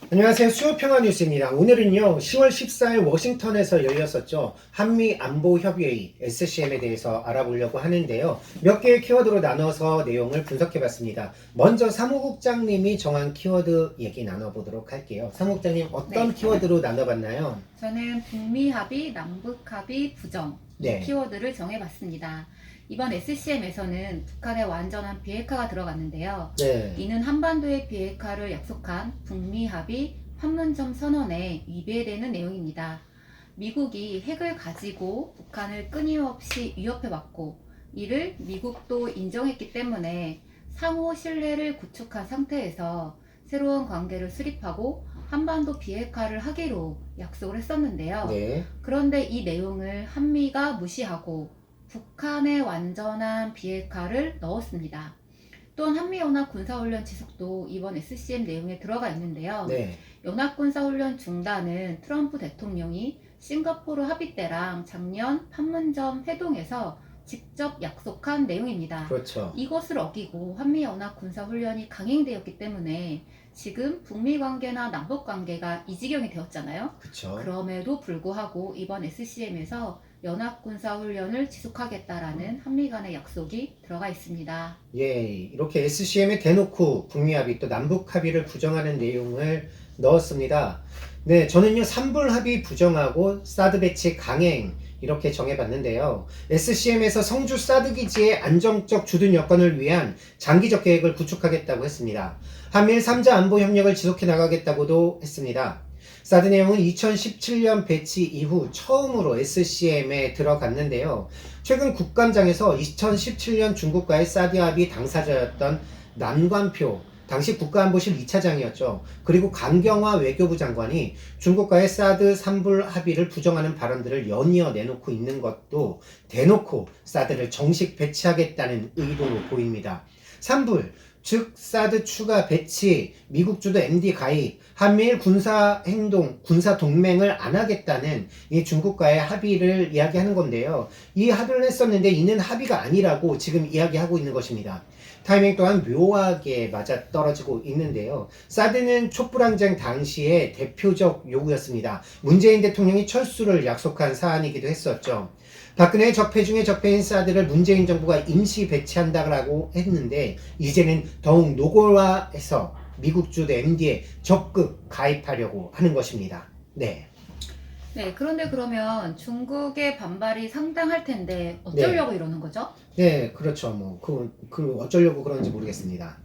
안녕하세요. 수요평화뉴스입니다. 오늘은요, 10월 14일 워싱턴에서 열렸었죠. 한미안보협의회 SCM에 대해서 알아보려고 하는데요. 몇 개의 키워드로 나눠서 내용을 분석해봤습니다. 먼저 사무국장님이 정한 키워드 얘기 나눠보도록 할게요. 사무국장님 어떤 네. 키워드로 나눠봤나요? 저는 북미 합의, 남북 합의, 부정 이 키워드를 정해봤습니다. 이번 SCM에서는 북한의 완전한 비핵화가 들어갔는데요. 네. 이는 한반도의 비핵화를 약속한 북미 합의 판문점 선언에 위배되는 내용입니다. 미국이 핵을 가지고 북한을 끊임없이 위협해왔고 이를 미국도 인정했기 때문에 상호 신뢰를 구축한 상태에서 새로운 관계를 수립하고 한반도 비핵화를 하기로 약속을 했었는데요. 네. 그런데 이 내용을 한미가 무시하고 북한의 완전한 비핵화를 넣었습니다. 또한 한미연합 군사훈련 지속도 이번 SCM 내용에 들어가 있는데요. 네. 연합군사훈련 중단은 트럼프 대통령이 싱가포르 합의 때랑 작년 판문점 회동에서 직접 약속한 내용입니다. 그렇죠. 이것을 어기고 한미연합 군사훈련이 강행되었기 때문에 지금 북미 관계나 남북 관계가 이 지경이 되었잖아요. 그렇죠. 그럼에도 불구하고 이번 SCM에서 연합군사훈련을 지속하겠다라는 한미 간의 약속이 들어가 있습니다. 예, 이렇게 SCM에 대놓고 북미 합의 또 남북 합의를 부정하는 내용을 넣었습니다. 네, 저는요 3불 합의 부정하고 사드 배치 강행 이렇게 정해봤는데요. SCM에서 성주 사드 기지의 안정적 주둔 여건을 위한 장기적 계획을 구축하겠다고 했습니다. 한미일 3자 안보 협력을 지속해 나가겠다고도 했습니다. 사드 내용은 2017년 배치 이후 처음으로 SCM에 들어갔는데요. 최근 국감장에서 2017년 중국과의 사드 합의 당사자였던 남관표 당시 국가안보실 2차장이었죠. 그리고 강경화 외교부 장관이 중국과의 사드 3불 합의를 부정하는 발언들을 연이어 내놓고 있는 것도 대놓고 사드를 정식 배치하겠다는 의도로 보입니다. 3불, 즉 사드 추가 배치, 미국 주도 MD 가입, 한미일 군사 동맹을 안 하겠다는 이 중국과의 합의를 이야기하는 건데요. 이 합의를 했었는데 이는 합의가 아니라고 지금 이야기하고 있는 것입니다. 타이밍 또한 묘하게 맞아떨어지고 있는데요. 사드는 촛불항쟁 당시의 대표적 요구였습니다. 문재인 대통령이 철수를 약속한 사안이기도 했었죠. 박근혜 적폐 중에 적폐인 사드를 문재인 정부가 임시 배치한다고 했는데 이제는 더욱 노골화해서 미국 주도 MD에 적극 가입하려고 하는 것입니다. 네. 네, 그런데 그러면 중국의 반발이 상당할 텐데 어쩌려고 이러는 거죠? 네, 그렇죠. 그 어쩌려고 그런지 모르겠습니다.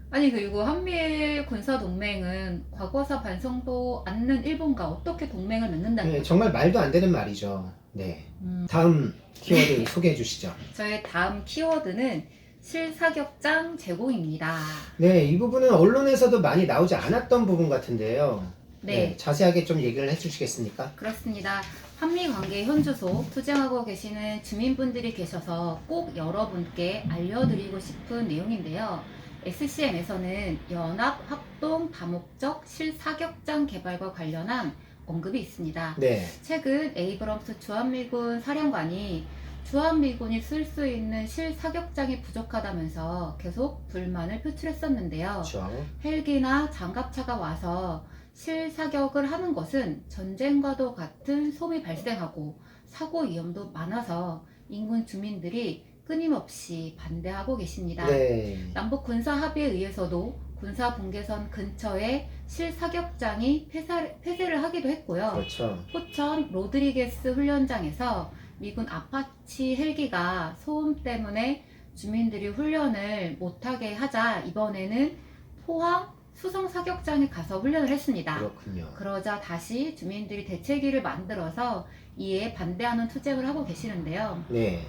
아니, 그리고 한미일 군사동맹은 과거사 반성도 않는 일본과 어떻게 동맹을 맺는다는 네, 거죠? 정말 말도 안 되는 말이죠. 네. 다음 키워드 소개해 주시죠. 저의 다음 키워드는 실사격장 제공입니다. 네, 이 부분은 언론에서도 많이 나오지 않았던 부분 같은데요. 네. 자세하게 좀 얘기를 해 주시겠습니까? 그렇습니다. 한미 관계 현주소 투쟁하고 계시는 주민분들이 계셔서 꼭 여러분께 알려드리고 싶은 내용인데요. SCM에서는 연합 합동 다목적 실사격장 개발과 관련한 언급이 있습니다. 네. 최근 에이브럼스 주한미군 사령관이 주한미군이 쓸 수 있는 실사격장이 부족하다면서 계속 불만을 표출했었는데요. 그렇죠. 헬기나 장갑차가 와서 실사격을 하는 것은 전쟁과도 같은 소음이 발생하고 사고 위험도 많아서 인근 주민들이 끊임없이 반대하고 계십니다. 네. 남북 군사 합의에 의해서도 군사 분계선 근처에 실사격장이 폐쇄를 하기도 했고요. 그렇죠. 포천 로드리게스 훈련장에서 미군 아파치 헬기가 소음 때문에 주민들이 훈련을 못하게 하자 이번에는 포항 수성 사격장에 가서 훈련을 했습니다. 그렇군요. 그러자 다시 주민들이 대책위를 만들어서 이에 반대하는 투쟁을 하고 계시는데요. 네.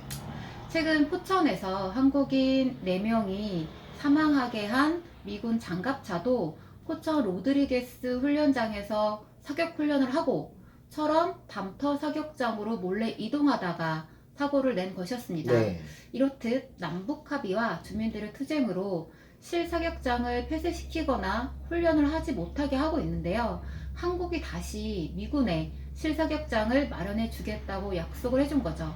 최근 포천에서 한국인 4명이 사망하게 한 미군 장갑차도 포천 로드리게스 훈련장에서 사격 훈련을 하고 처럼 담터 사격장으로 몰래 이동하다가 사고를 낸 것이었습니다. 네. 이렇듯 남북 합의와 주민들의 투쟁으로 실사격장을 폐쇄시키거나 훈련을 하지 못하게 하고 있는데요. 한국이 다시 미군에 실사격장을 마련해 주겠다고 약속을 해준 거죠.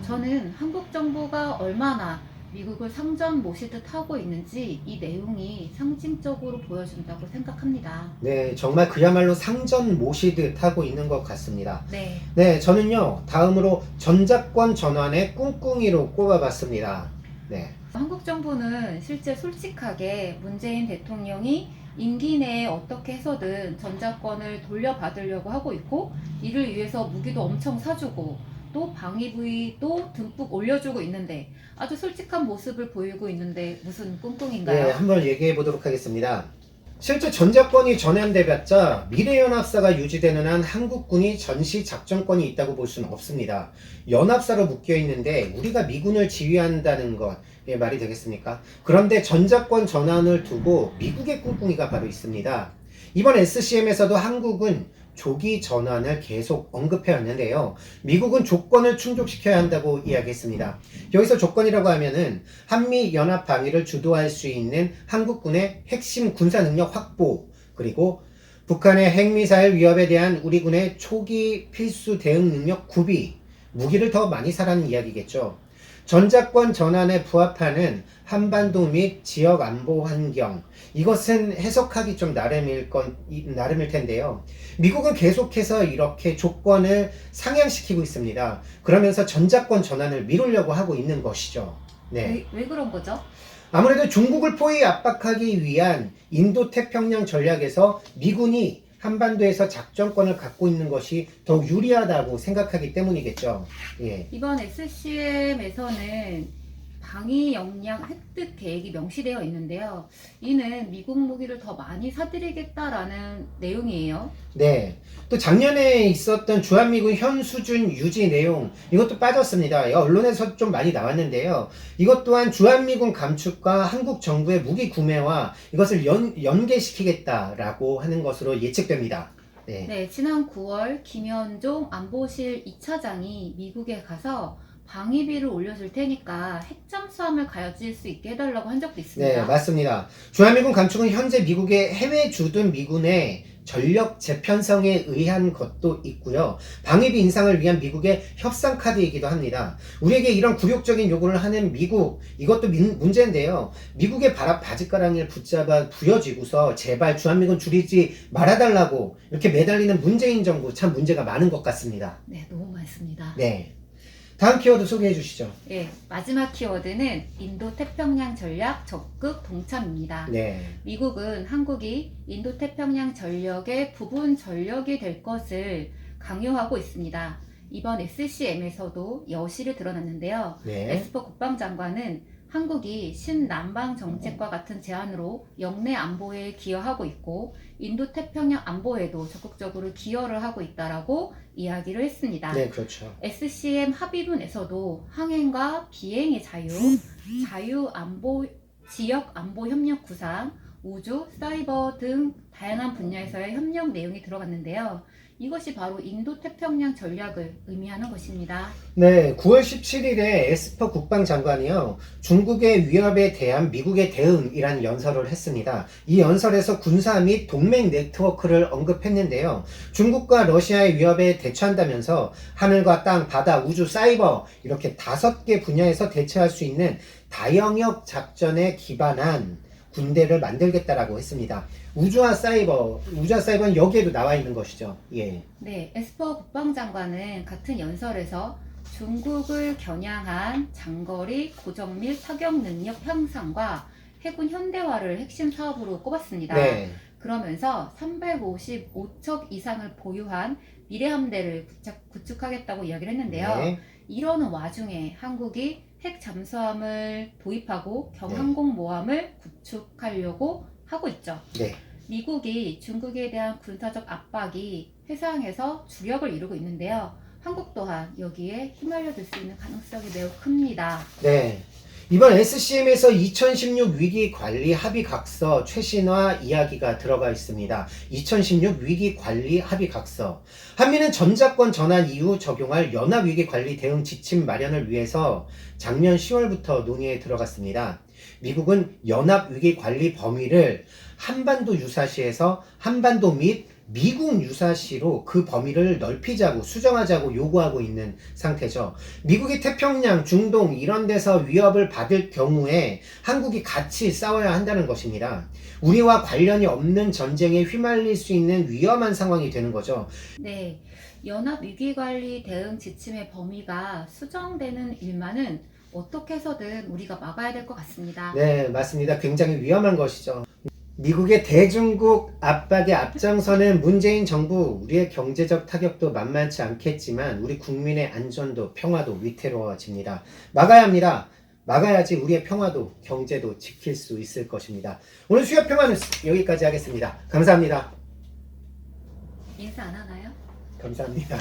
저는 한국 정부가 얼마나 미국을 상전 모시듯 하고 있는지 이 내용이 상징적으로 보여준다고 생각합니다. 네, 정말 그야말로 상전 모시듯 하고 있는 것 같습니다. 네. 네, 저는요, 다음으로 전작권 전환의 꿍꿍이로 꼽아봤습니다. 네. 한국 정부는 실제 솔직하게 문재인 대통령이 임기 내에 어떻게 해서든 전자권을 돌려받으려고 하고 있고, 이를 위해서 무기도 엄청 사주고 또 방위부위도 듬뿍 올려주고 있는데 아주 솔직한 모습을 보이고 있는데 무슨 꿍꿍인가요? 네, 한번 얘기해 보도록 하겠습니다. 실제 전작권이 전환돼봤자 미래연합사가 유지되는 한 한국군이 전시 작전권이 있다고 볼 수는 없습니다. 연합사로 묶여 있는데 우리가 미군을 지휘한다는 것, 예, 말이 되겠습니까? 그런데 전작권 전환을 두고 미국의 꿍꿍이가 바로 있습니다. 이번 SCM에서도 한국은 조기 전환을 계속 언급해 왔는데요. 미국은 조건을 충족시켜야 한다고 이야기했습니다. 여기서 조건이라고 하면은 한미 연합 방위를 주도할 수 있는 한국군의 핵심 군사 능력 확보, 그리고 북한의 핵미사일 위협에 대한 우리 군의 초기 필수 대응 능력 구비, 무기를 더 많이 사라는 이야기겠죠. 전작권 전환에 부합하는 한반도 및 지역 안보 환경, 이것은 해석하기 좀 나름일 텐데요. 미국은 계속해서 이렇게 조건을 상향시키고 있습니다. 그러면서 전작권 전환을 미루려고 하고 있는 것이죠. 네. 왜 그런 거죠? 아무래도 중국을 포위 압박하기 위한 인도 태평양 전략에서 미군이 한반도에서 작전권을 갖고 있는 것이 더 유리하다고 생각하기 때문이겠죠. 예. 이번 SCM에서는 방위 역량 획득 계획이 명시되어 있는데요. 이는 미국 무기를 더 많이 사들이겠다라는 내용이에요. 네. 또 작년에 있었던 주한미군 현 수준 유지 내용, 이것도 빠졌습니다. 언론에서 좀 많이 나왔는데요. 이것 또한 주한미군 감축과 한국 정부의 무기 구매와 이것을 연계시키겠다라고 하는 것으로 예측됩니다. 네. 네, 지난 9월 김현종 안보실 2차장이 미국에 가서 방위비를 올려줄 테니까 핵 잠수함을 가질 수 있게 해달라고 한 적도 있습니다. 네, 맞습니다. 주한미군 감축은 현재 미국의 해외 주둔 미군의 전력 재편성에 의한 것도 있고요. 방위비 인상을 위한 미국의 협상 카드이기도 합니다. 우리에게 이런 굴욕적인 요구를 하는 미국, 이것도 문제인데요. 미국의 바짓가랑이를 붙잡아 부여지고서 제발 주한미군 줄이지 말아달라고 이렇게 매달리는 문재인 정부, 참 문제가 많은 것 같습니다. 네, 너무 많습니다. 네. 다음 키워드 소개해 주시죠. 네, 마지막 키워드는 인도 태평양 전략 적극 동참입니다. 네. 미국은 한국이 인도 태평양 전력의 부분 전력이 될 것을 강요하고 있습니다. 이번 SCM에서도 여실히 드러났는데요. 네. 에스퍼 국방장관은 한국이 신남방 정책과 같은 제안으로 영내 안보에 기여하고 있고 인도 태평양 안보에도 적극적으로 기여를 하고 있다라고 이야기를 했습니다. 네, 그렇죠. SCM 합의문에서도 항행과 비행의 자유, 자유 안보, 지역 안보 협력 구상, 우주, 사이버 등 다양한 분야에서의 협력 내용이 들어갔는데요. 이것이 바로 인도 태평양 전략을 의미하는 것입니다. 네, 9월 17일에 에스퍼 국방장관이요, 중국의 위협에 대한 미국의 대응이라는 연설을 했습니다. 이 연설에서 군사 및 동맹 네트워크를 언급했는데요. 중국과 러시아의 위협에 대처한다면서 하늘과 땅, 바다, 우주, 사이버 이렇게 5개 분야에서 대처할 수 있는 다영역 작전에 기반한 군대를 만들겠다라고 했습니다. 우주와 사이버는 여기에도 나와 있는 것이죠. 예. 네, 에스퍼 국방장관은 같은 연설에서 중국을 겨냥한 장거리 고정밀 타격 능력 향상과 해군 현대화를 핵심 사업으로 꼽았습니다. 네. 그러면서 355척 이상을 보유한 미래 함대를 구축하겠다고 이야기를 했는데요. 네. 이러는 와중에 한국이 핵 잠수함을 도입하고 경항공모함을 구축하려고 하고 있죠. 네. 미국이 중국에 대한 군사적 압박이 해상에서 주력을 이루고 있는데요. 한국 또한 여기에 휘말려들 수 있는 가능성이 매우 큽니다. 네. 이번 SCM에서 2016 위기관리 합의각서 최신화 이야기가 들어가 있습니다. 2016 위기관리 합의각서. 한미는 전작권 전환 이후 적용할 연합위기관리 대응 지침 마련을 위해서 작년 10월부터 논의에 들어갔습니다. 미국은 연합위기 관리 범위를 한반도 유사시에서 한반도 및 미국 유사시로 그 범위를 넓히자고 수정하자고 요구하고 있는 상태죠. 미국이 태평양, 중동 이런 데서 위협을 받을 경우에 한국이 같이 싸워야 한다는 것입니다. 우리와 관련이 없는 전쟁에 휘말릴 수 있는 위험한 상황이 되는 거죠. 네, 연합위기관리 대응 지침의 범위가 수정되는 일만은 어떻게 해서든 우리가 막아야 될 것 같습니다. 네, 맞습니다. 굉장히 위험한 것이죠. 미국의 대중국 압박에 앞장서는 문재인 정부, 우리의 경제적 타격도 만만치 않겠지만 우리 국민의 안전도 평화도 위태로워집니다. 막아야 합니다. 막아야지 우리의 평화도 경제도 지킬 수 있을 것입니다. 오늘 수요 평화 뉴스 여기까지 하겠습니다. 감사합니다. 인사 안 하나요? 감사합니다.